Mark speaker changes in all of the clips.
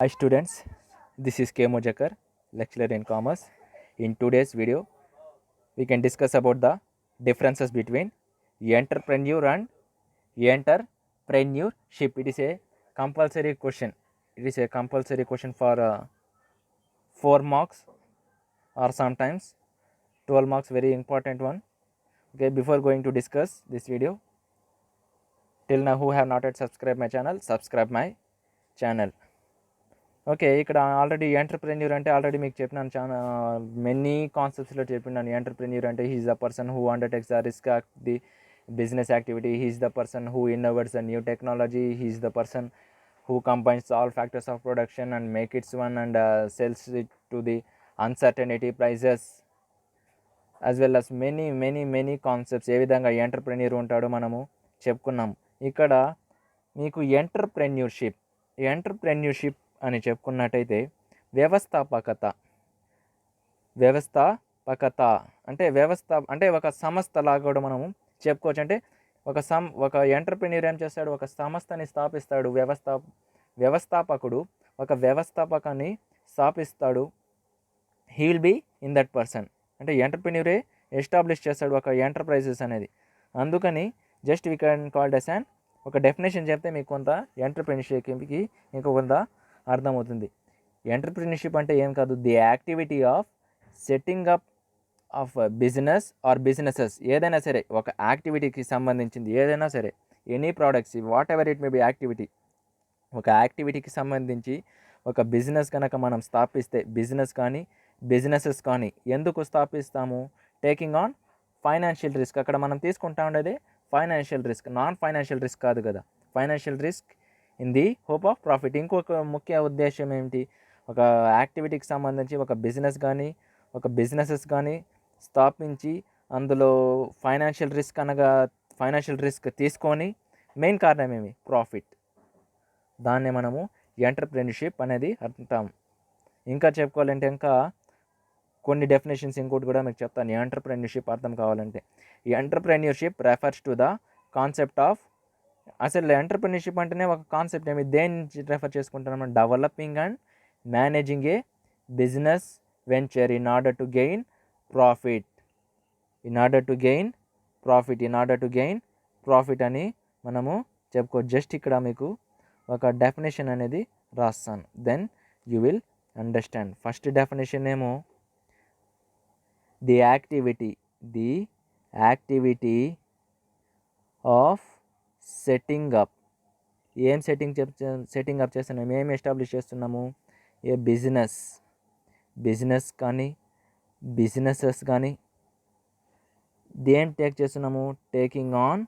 Speaker 1: Hi students, this is K. Mojakar, lecturer in commerce. In today's video, we can discuss about the differences between entrepreneur and entrepreneurship. It is a compulsory question. It is a compulsory question for 4 marks or sometimes 12 marks, very important one. Okay, before going to discuss this video, till now who have not yet subscribed my channel, subscribe my channel. Okay, ఇక్కడ already entrepreneur అంటే already మీకు చెప్పినాను, చాలా many కాన్సెప్ట్స్‌లో చెప్పినాను. Entrepreneur అంటే he is the person who undertakes the risk of the business activity. He is the person who innovates the new technology. He is the person who combines all factors of production and make it one and sells it to the uncertainty prices, as well as many concepts. ఏ విధంగా entrepreneur ఉంటాడో మనము చెప్పుకున్నాం. ఇక్కడ మీకు entrepreneurship అని చెప్పుకున్నట్టయితే వ్యవస్థాపకత అంటే ఒక సంస్థలాగా కూడా మనము చెప్పుకోవచ్చు. అంటే ఒక ఎంటర్‌ప్రెన్యూర్ ఏం చేస్తాడు, ఒక సంస్థని స్థాపిస్తాడు. వ్యవస్థాపకుడు ఒక వ్యవస్థాపకాన్ని స్థాపిస్తాడు. He will be in that person. అంటే ఎంటర్‌ప్రెన్యూరే ఎస్టాబ్లిష్ చేస్తాడు ఒక ఎంటర్ప్రైజెస్ అనేది. అందుకని just we can called as an, ఒక డెఫినేషన్ చెప్తే మీకు కొంత ఎంటర్‌ప్రెన్యూర్షిప్కి ఇంకా కొంత అర్థమవుతుంది. ఎంటర్‌ప్రెన్యూర్షిప్ అంటే ఏం కాదు, the activity of setting up of business are businesses. ఏదైనా సరే ఒక యాక్టివిటీకి సంబంధించింది ఏదైనా సరే, any products, what ever it may be activity. ఒక యాక్టివిటీకి సంబంధించి ఒక బిజినెస్ కనుక మనం స్థాపిస్తే, బిజినెసెస్ కానీ ఎందుకు స్థాపిస్తాము? Taking on financial risk. అక్కడ మనం తీసుకుంటా ఉండేది financial risk, non financial risk కాదు కదా. Financial risk in the hope of profit. ఇంకొక ముఖ్య ఉద్దేశం ఏమిటి? ఒక యాక్టివిటీకి సంబంధించి ఒక బిజినెసెస్ కానీ స్థాపించి అందులో ఫైనాన్షియల్ రిస్క్ తీసుకొని మెయిన్ కారణం ఏమి? ప్రాఫిట్. దాన్నే మనము ఎంటర్‌ప్రెన్యూర్షిప్ అనేది అంటాం. ఇంకా చెప్పుకోవాలంటే ఇంకా కొన్ని డెఫినేషన్స్ ఇంకోటి కూడా మీకు చెప్తాను ఎంటర్‌ప్రెన్యూర్షిప్ అర్థం కావాలంటే. ఈ entrepreneurship refers to the concept of, అసలు ఎంటర్‌ప్రెన్యూర్షిప్ అంటేనే ఒక కాన్సెప్ట్ ఏమి, దేన్ని రెఫర్ చేసుకుంటున్నాం? Developing and managing A business venture in order to gain profit అని మనము చెప్పుకోవచ్చు. జస్ట్ ఇక్కడ మీకు ఒక డెఫినేషన్ అనేది రాస్తాను, then you will understand. First definition ఏమో, the activity of setting up. ఏం సెట్టింగ్ అప్ చేస్తున్నాము, ఏం ఎస్టాబ్లిష్ చేస్తున్నాము? ఏ బిజినెస్ కానీ బిజినెసెస్ కానీ దేం టేక్ చేస్తున్నాము? Taking on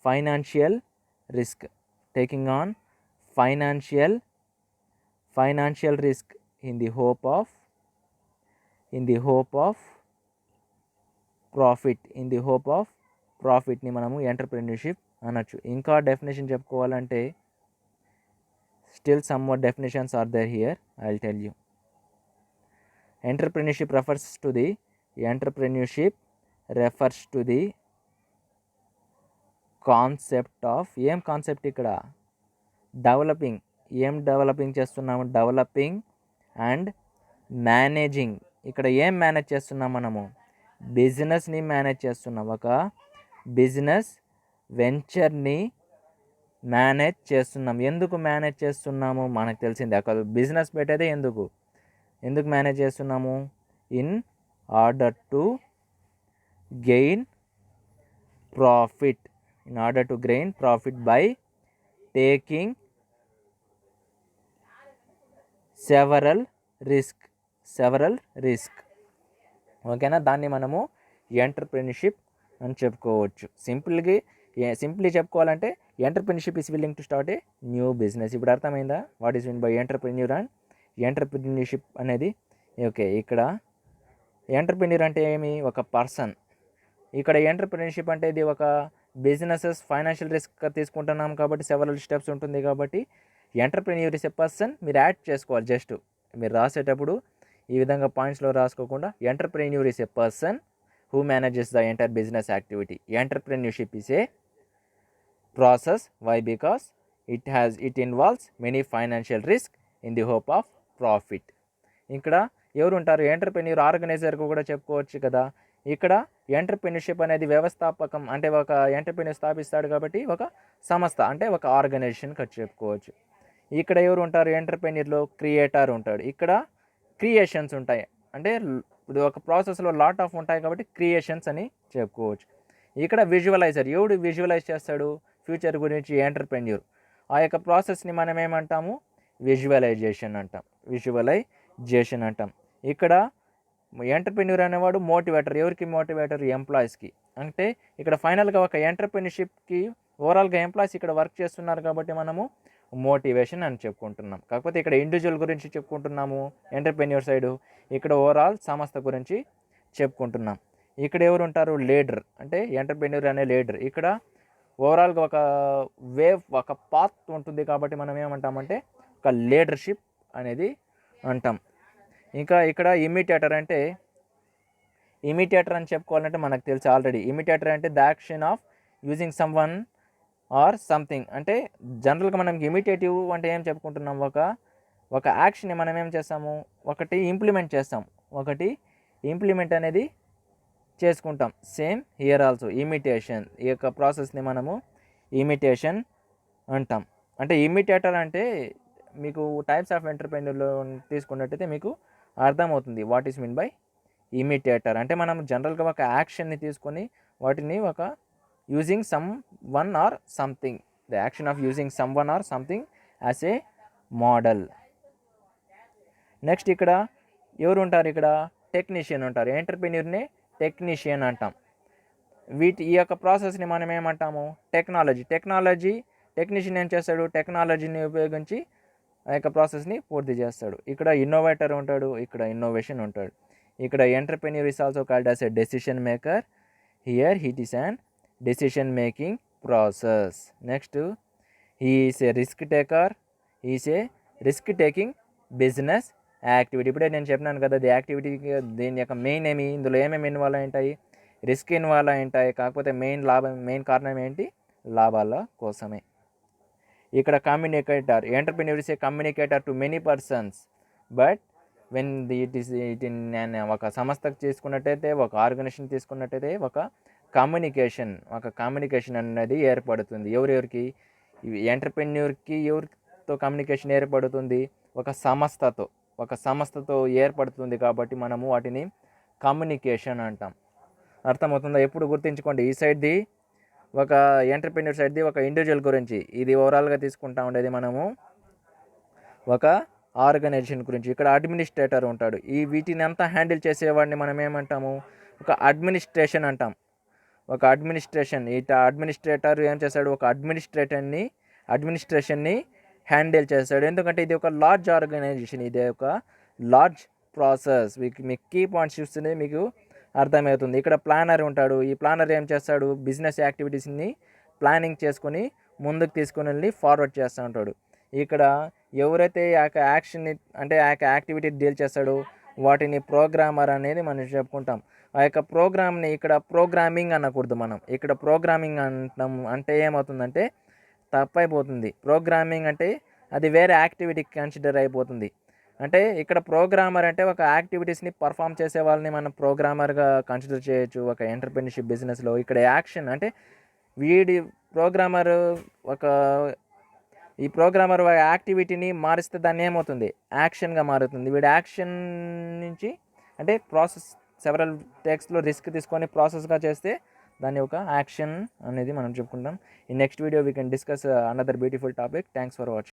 Speaker 1: financial risk in the hope of ప్రాఫిట్ని మనము ఎంటర్‌ప్రెన్యూర్షిప్ అనొచ్చు. ఇంకా డెఫినేషన్ చెప్పుకోవాలంటే, still some more definitions are there here, I will tell you. Entrepreneurship refers to the concept of, ఏం కాన్సెప్ట్ ఇక్కడ? డెవలపింగ్. ఏం డెవలపింగ్ చేస్తున్నాము? Developing and managing. ఇక్కడ ఏం మేనేజ్ చేస్తున్నాం మనము? బిజినెస్ని మేనేజ్ చేస్తున్నాం. ఒక బిజినెస్ వెంచర్ని మేనేజ్ చేస్తున్నాం. ఎందుకు మేనేజ్ చేస్తున్నాము? మనకు తెలిసింది, అక్కడ బిజినెస్ పెట్టేదే ఎందుకు మేనేజ్ చేస్తున్నాము? In order to gain profit by taking several risk. ఓకేనా? దాన్ని మనము ఎంటర్‌ప్రెన్యూర్షిప్ అని చెప్పుకోవచ్చు. సింప్లీ చెప్పుకోవాలంటే entrepreneurship is willing to start a new business. ఇప్పుడు అర్థమైందా what is mean by entrepreneur and entrepreneurship అనేది? ఓకే, ఇక్కడ ఎంటర్‌ప్రెన్యూర్ అంటే ఏమి? ఒక పర్సన్. ఇక్కడ ఎంటర్‌ప్రెన్యూర్షిప్ అంటే ఇది ఒక బిజినెసెస్ ఫైనాన్షియల్ రిస్క్ తీసుకుంటున్నాం కాబట్టి సెవరల్ స్టెప్స్ ఉంటుంది కాబట్టి ఎంటర్‌ప్రెన్యూర్ ఇస్ ఎ పర్సన్. మీరు యాడ్ చేసుకోవాలి. జస్ట్ మీరు రాసేటప్పుడు ఈ విధంగా పాయింట్స్లో రాసుకోకుండా, entrepreneur is a person who manages the entire business activity. Entrepreneurship is a process. Why? Because it involves many financial risk in the hope of profit. ఇక్కడ ఎవరు ఉంటారు? ఎంటర్‌ప్రెన్యూర్, ఆర్గనైజర్‌గా కూడా చెప్పుకోవచ్చు కదా. ఇక్కడ ఎంటర్‌ప్రెన్యూర్‌షిప్ అనేది వ్యవస్థాపకం, అంటే ఒక ఎంటర్‌ప్రెన్యూర్ స్థాపిస్తాడు కాబట్టి ఒక సంస్థ, అంటే ఒక ఆర్గనైజేషన్‌గా చెప్పుకోవచ్చు. ఇక్కడ ఎవరు ఉంటారు? ఎంటర్‌ప్రెన్యూర్‌లో క్రియేటర్ ఉంటాడు. ఇక్కడ క్రియేషన్స్ ఉంటాయి, అంటే ఇప్పుడు ఒక ప్రాసెస్లో లాట్ ఆఫ్ ఉంటాయి కాబట్టి క్రియేషన్స్ అని చెప్పుకోవచ్చు. ఇక్కడ విజువలైజర్, ఎవడు విజువలైజ్ చేస్తాడు ఫ్యూచర్ గురించి? ఎంటర్‌ప్రెన్యూర్. ఆ యొక్క ప్రాసెస్ని మనం ఏమంటాము? విజువలైజేషన్ అంటాం. విజువలైజేషన్ అంటాం. ఇక్కడ ఎంటర్‌ప్రెన్యూర్ అనేవాడు మోటివేటర్. ఎవరికి మోటివేటర్? ఎంప్లాయీస్కి. అంటే ఇక్కడ ఫైనల్గా ఒక ఎంటర్‌ప్రెన్యూర్‌షిప్కి ఓవరాల్గా ఎంప్లాయీస్ ఇక్కడ వర్క్ చేస్తున్నారు కాబట్టి మనము మోటివేషన్ అని చెప్పుకుంటున్నాం. కాకపోతే ఇక్కడ ఇండివిజువల్ గురించి చెప్పుకుంటున్నాము ఎంటర్‌ప్రెన్యూర్ సైడు, ఇక్కడ ఓవరాల్ సంస్థ గురించి చెప్పుకుంటున్నాం. ఇక్కడ ఎవరు ఉంటారు? లీడర్, అంటే ఎంటర్‌ప్రెన్యూర్ అనే లీడర్. ఇక్కడ ఓవరాల్గా ఒక వేవ్, ఒక పాత్ ఉంటుంది కాబట్టి మనం ఏమంటామంటే ఒక లీడర్షిప్ అనేది అంటాం. ఇంకా ఇక్కడ ఇమిటేటర్ అని చెప్పుకోవాలంటే మనకు తెలుసు ఆల్రెడీ. ఇమిటేటర్ అంటే the action of using some one or something. అంటే జనరల్గా మనం ఇమిటేటివ్ అంటే ఏం చెప్పుకుంటున్నాం? ఒక యాక్షన్ని మనం ఏం చేస్తాము? ఒకటి ఇంప్లిమెంట్ చేస్తాం, ఒకటి ఇంప్లిమెంట్ అనేది చేసుకుంటాం. సేమ్ హియర్ ఆల్సో ఇమిటేషన్, ఈ యొక్క ప్రాసెస్ని మనము ఇమిటేషన్ అంటాం. అంటే ఇమిటేటర్ అంటే మీకు టైప్స్ ఆఫ్ ఎంటర్‌ప్రెన్యూర్‌లో తీసుకున్నట్టయితే మీకు అర్థమవుతుంది what is mean by imitator. అంటే మనం జనరల్గా ఒక యాక్షన్ని తీసుకొని వాటిని ఒక using some one or something, the action of using some one or something as a model. Next ఇక్కడ ఎవరు ఉంటారు? ఇక్కడ టెక్నీషియన్ ఉంటారు. ఎంటర్‌ప్రెన్యూర్‌ని టెక్నీషియన్ అంటాం. ఈ యొక్క ప్రాసెస్ని మనం ఏమంటాము? టెక్నీషియన్ ఏం చేస్తాడు? టెక్నాలజీని ఉపయోగించి ఆ యొక్క ప్రాసెస్ని పూర్తి చేస్తాడు. ఇక్కడ ఇన్నోవేటర్ ఉంటాడు, ఇక్కడ ఇన్నోవేషన్ ఉంటాడు. ఇక్కడ entrepreneur is also called as a decision maker. Here it is an decision making process. Next he is a risk taker. He is a risk taking business activity. ఇప్పుడే నేను చెప్పినాను కదా, ది యాక్టివిటీ, దీని యొక్క main ఇందులో ఏమేమి involve అయి ఉంటాయి? రిస్క్ ఇన్వాల్వ్ అయి ఉంటాయి. కాకపోతే మెయిన్ కారణం ఏంటి? లాభాల కోసమే. ఇక్కడ communicator, entrepreneur is a communicator to many persons, but when it in ఒక సంస్థకు తీసుకున్నట్టయితే, ఒక ఆర్గనైజేషన్ తీసుకున్నట్టయితే ఒక కమ్యూనికేషన్ అనేది ఏర్పడుతుంది. ఎవరెవరికి? ఎంటర్‌ప్రెన్యూర్‌కి ఎవరితో కమ్యూనికేషన్ ఏర్పడుతుంది? ఒక సంస్థతో ఏర్పడుతుంది కాబట్టి మనము వాటిని కమ్యూనికేషన్ అంటాం. అర్థమవుతుందా? ఎప్పుడు గుర్తుంచుకోండి, ఈ సైడ్ది ఒక ఎంటర్‌ప్రెన్యూర్ సైడ్ది ఒక ఇండివిజువల్ గురించి, ఇది ఓవరాల్గా తీసుకుంటా ఉండేది మనము ఒక ఆర్గనైజేషన్ గురించి. ఇక్కడ అడ్మినిస్ట్రేటర్ ఉంటాడు. వీటిని అంతా హ్యాండిల్ చేసేవాడిని మనం ఏమంటాము? ఒక అడ్మినిస్ట్రేషన్ అంటాం. ఒక అడ్మినిస్ట్రేటర్ ఏం చేస్తాడు? ఒక అడ్మినిస్ట్రేషన్ని హ్యాండిల్ చేస్తాడు. ఎందుకంటే ఇది ఒక లార్జ్ ఆర్గనైజేషన్, ఇది ఒక లార్జ్ ప్రాసెస్. మీకు కీ పాయింట్స్ చూస్తేనే మీకు అర్థమవుతుంది. ఇక్కడ ప్లానర్ ఉంటాడు. ఈ ప్లానర్ ఏం చేస్తాడు? బిజినెస్ యాక్టివిటీస్ని ప్లానింగ్ చేసుకొని ముందుకు తీసుకొని వెళ్ళి ఫార్వర్డ్ చేస్తూ ఉంటాడు. ఇక్కడ ఎవరైతే ఆ యొక్క యాక్షన్ని, అంటే ఆ యొక్క యాక్టివిటీ డీల్ చేస్తాడో వాటిని ప్రోగ్రామర్ అనేది మనం చెప్పుకుంటాం. ఆ యొక్క ప్రోగ్రామ్ని ఇక్కడ ప్రోగ్రామింగ్ అనకూడదు మనం. ఇక్కడ ప్రోగ్రామింగ్ అంటాం అంటే ఏమవుతుందంటే తప్పైపోతుంది. ప్రోగ్రామింగ్ అంటే అది వేరే యాక్టివిటీకి కన్సిడర్ అయిపోతుంది. అంటే ఇక్కడ ప్రోగ్రామర్ అంటే ఒక యాక్టివిటీస్ని పర్ఫామ్ చేసే వాళ్ళని మనం ప్రోగ్రామర్గా కన్సిడర్ చేయొచ్చు ఒక ఎంటర్‌ప్రెన్యూర్‌షిప్ బిజినెస్లో. ఇక్కడ యాక్షన్ అంటే ఈ ప్రోగ్రామర్ యాక్టివిటీని మారిస్తే దాన్ని ఏమవుతుంది? యాక్షన్గా మారుతుంది. వీడి యాక్షన్ నుంచి, అంటే ప్రాసెస్ సెవరల్ టేక్స్లో రిస్క్ తీసుకొని ప్రాసెస్గా చేస్తే దాన్ని ఒక యాక్షన్ అనేది మనం చెప్పుకుంటాం. ఈ next video we can discuss another beautiful topic. Thanks for watching.